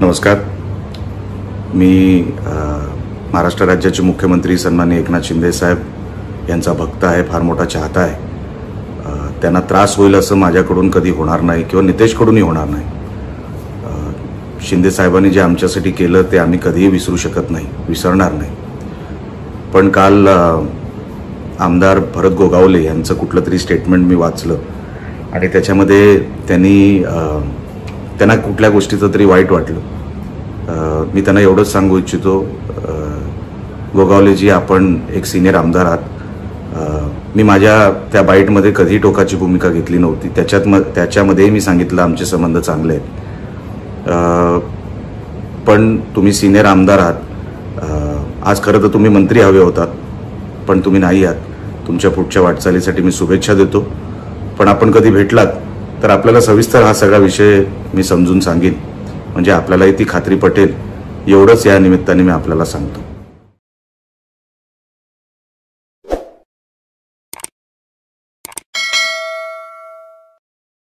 नमस्कार. मी महाराष्ट्र राज्याचे मुख्यमंत्री सन्माननीय एकनाथ शिंदे साहेब यांचा भक्त आहे, फार मोठा चाहता आहे. त्यांना त्रास होईल असं माझ्याकडून कधी होणार नाही किंवा नितेशकडूनही होणार नाही. शिंदे साहेबांनी जे आमच्यासाठी केलं ते आम्ही कधीही विसरू शकत नाही, विसरणार नाही. पण काल आमदार भरत गोगावले यांचं कुठलं तरी स्टेटमेंट मी वाचलं आणि त्याच्यामध्ये त्यांना कुठल्या गोष्टीचं तरी वाईट वाटलं. मी त्यांना एवढंच सांगू इच्छितो, गोगावलेजी, आपण एक सिनियर आमदार आहात. मी माझ्या त्या बाईटमध्ये कधी टोकाची भूमिका घेतली नव्हती. त्याच्यामध्ये मी सांगितलं आमचे संबंध चांगले आहेत. पण तुम्ही सिनियर आमदार आहात. आज खरं तर तुम्ही मंत्री हवे होतात, पण तुम्ही नाही आहात. तुमच्या पुढच्या वाटचालीसाठी मी शुभेच्छा देतो. पण आपण कधी भेटलात तर आपल्याला सविस्तर हा सगळा विषय मी समजून सांगेन, म्हणजे आपल्यालाही ती खात्री पटेल. एवढंच या निमित्ताने मी आपल्याला सांगतो.